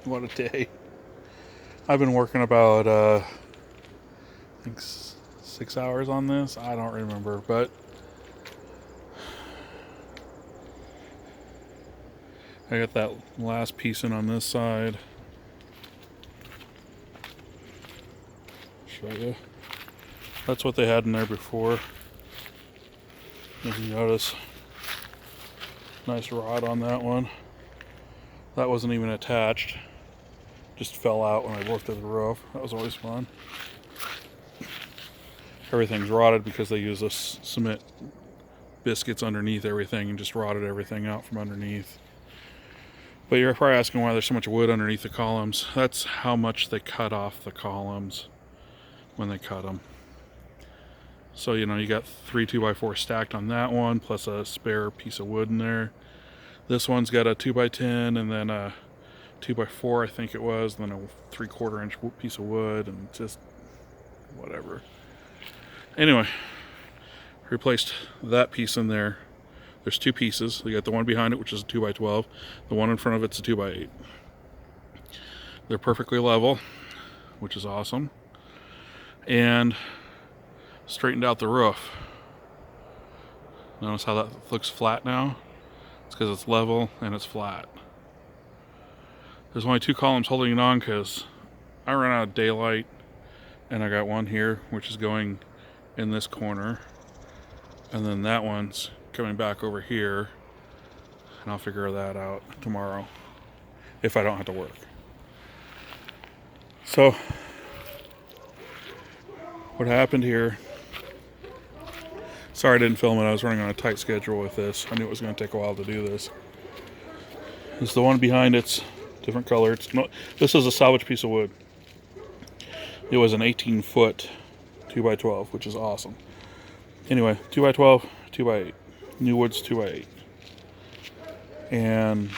What a day. I've been working about, I think 6 hours on this. I don't remember, but I got that last piece in on this side. Show you. That's what they had in there before. If you notice, nice rod on that one. That wasn't even attached. Just fell out when I lifted the roof. That was always fun. Everything's rotted because they use this cement biscuits underneath everything and just rotted everything out from underneath. But you're probably asking why there's so much wood underneath the columns. That's how much they cut off the columns when they cut them. So, you got 3 2x4 stacked on that one, plus a spare piece of wood in there. This one's got a 2x10 and then a 2x4, I think it was, and then a 3/4 inch piece of wood, and just whatever. Anyway, replaced that piece in there. There's 2 pieces. You got the one behind it, which is a 2x12. The one in front of it's a 2x8. They're perfectly level, which is awesome. And straightened out the roof. Notice how that looks flat now? It's because it's level and it's flat. There's only 2 columns holding it on because I ran out of daylight, and I got one here which is going in this corner, and then that one's coming back over here, and I'll figure that out tomorrow if I don't have to work. So what happened here, sorry I didn't film it, I was running on a tight schedule with this. I knew it was going to take a while to do this. It's the one behind, it's different color. This is a salvage piece of wood. It was an 18-foot 2x12, which is awesome. Anyway, 2x12, 2x8. New wood's 2x8. And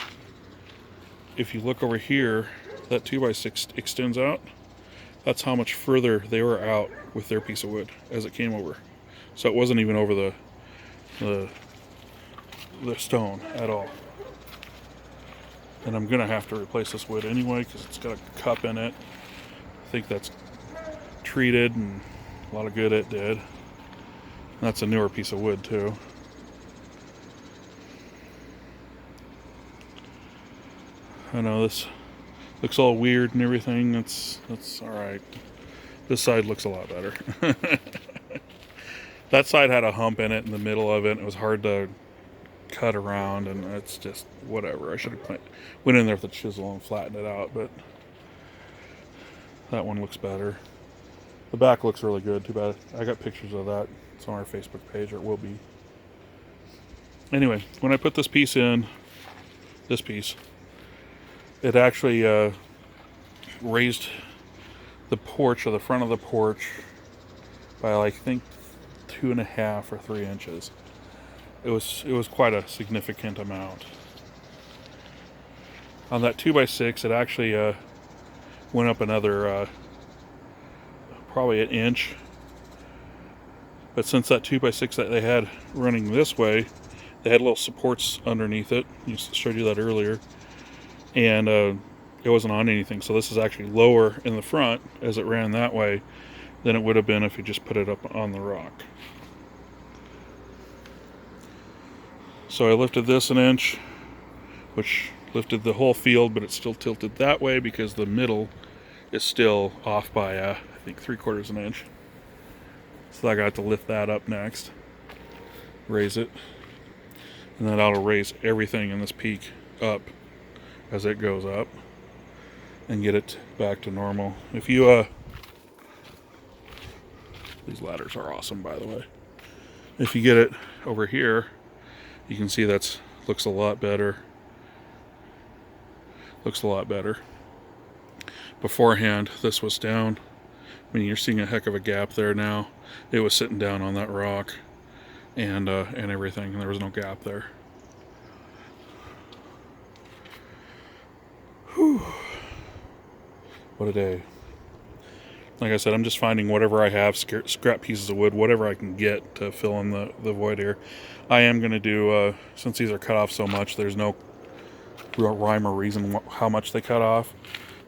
if you look over here, that 2x6 extends out. That's how much further they were out with their piece of wood as it came over. So it wasn't even over the stone at all. And I'm gonna have to replace this wood anyway because it's got a cup in it. I think that's treated, and a lot of good it did. That's a newer piece of wood too. I know this looks all weird and everything. That's all right. This side looks a lot better. That side had a hump in it in the middle of it. It was hard to cut around, and it's just whatever. I should have went in there with a chisel and flattened it out, but that one looks better. The back looks really good. Too bad I got pictures of that. It's on our Facebook page, or it will be. Anyway, when I put this piece in, this piece, it actually raised the porch, or the front of the porch, by I think 2.5 or 3 inches. It was quite a significant amount. On that 2x6, it actually went up another probably an inch. But since that 2x6 that they had running this way, they had little supports underneath it. I showed you that earlier. And it wasn't on anything. So this is actually lower in the front as it ran that way than it would have been if you just put it up on the rock. So I lifted this an inch, which lifted the whole field, but it's still tilted that way because the middle is still off by I think 3/4 an inch. So I got to lift that up next, raise it, and then that'll raise everything in this peak up as it goes up and get it back to normal. If you these ladders are awesome, by the way. If you get it over here, you can see that's looks a lot better. Looks a lot better. Beforehand, this was down. I mean, you're seeing a heck of a gap there now. It was sitting down on that rock and everything, and there was no gap there. Whew. What a day. Like I said, I'm just finding whatever I have, scrap pieces of wood, whatever I can get to fill in the void here. I am going to do, since these are cut off so much, there's no real rhyme or reason how much they cut off.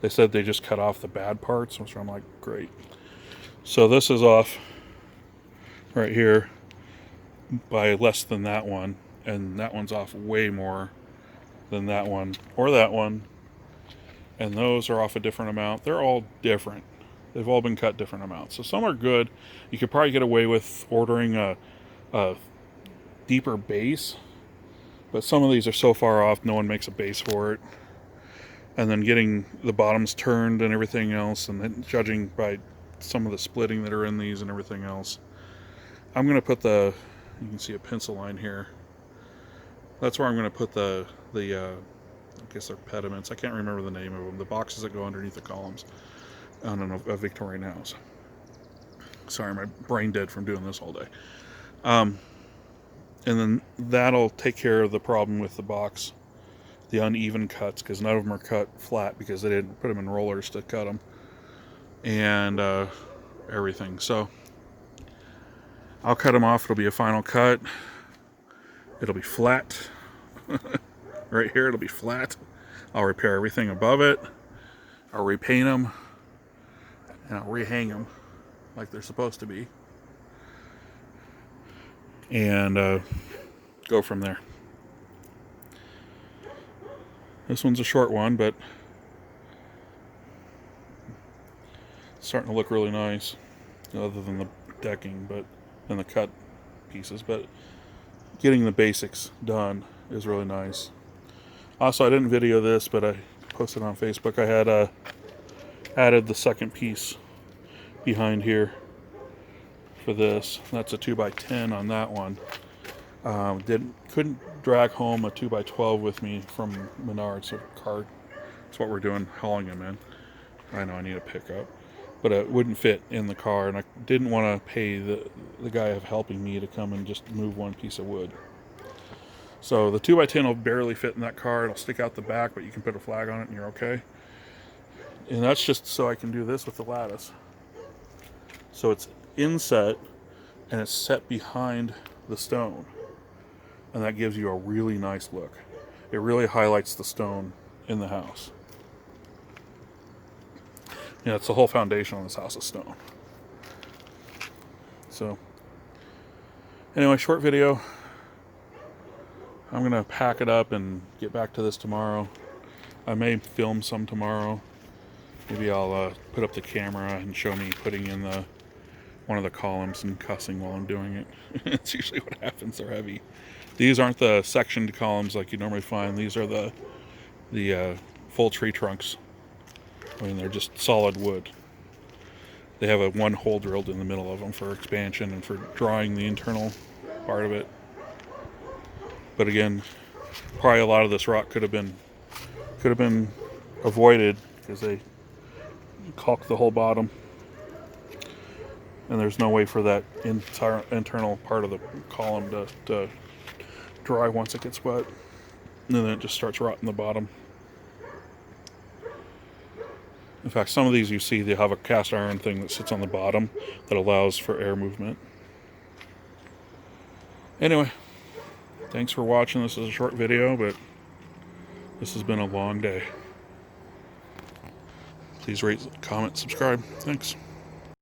They said they just cut off the bad parts, which I'm like, great. So this is off right here by less than that one, and that one's off way more than that one or that one, and those are off a different amount. They're all different. They've all been cut different amounts. So some are good. You could probably get away with ordering a deeper base, but some of these are so far off no one makes a base for it. And then getting the bottoms turned and everything else, and then judging by some of the splitting that are in these and everything else. I'm going to put you can see a pencil line here. That's where I'm going to put I guess they're pediments. I can't remember the name of them. The boxes that go underneath the columns on a Victorian house. Sorry, my brain dead from doing this all day. And then that'll take care of the problem with the box, the uneven cuts, because none of them are cut flat because they didn't put them in rollers to cut them, and everything. So I'll cut them off. It'll be a final cut. It'll be flat. Right here, it'll be flat. I'll repair everything above it. I'll repaint them, and I'll rehang them like they're supposed to be, and go from there. This one's a short one, but it's starting to look really nice, other than the decking, and the cut pieces. But getting the basics done is really nice. Also, I didn't video this, but I posted on Facebook. I had added the second piece behind here for this. That's a 2x10 on that one. Couldn't drag home a 2x12 with me from Menards or card. That's what we're doing, hauling them in. I know I need a pickup, but it wouldn't fit in the car, and I didn't want to pay the guy helping me to come and just move one piece of wood. So the 2x10 will barely fit in that car. It'll stick out the back, but you can put a flag on it and you're okay. And that's just so I can do this with the lattice. So it's inset, and it's set behind the stone. And that gives you a really nice look. It really highlights the stone in the house. Yeah, it's the whole foundation on this house is stone. So, anyway, short video. I'm going to pack it up and get back to this tomorrow. I may film some tomorrow. Maybe I'll put up the camera and show me putting in one of the columns and cussing while I'm doing it. It's usually what happens. They're heavy. These aren't the sectioned columns like you normally find. These are the full tree trunks. I mean, they're just solid wood. They have one hole drilled in the middle of them for expansion and for drawing the internal part of it. But again, probably a lot of this rock could have been avoided because they caulked the whole bottom, and there's no way for that entire internal part of the column to dry once it gets wet, and then it just starts rotting the bottom. In fact, some of these you see, they have a cast iron thing that sits on the bottom that allows for air movement. Anyway, thanks for watching. This is a short video, but this has been a long day. Please rate, comment, subscribe. Thanks.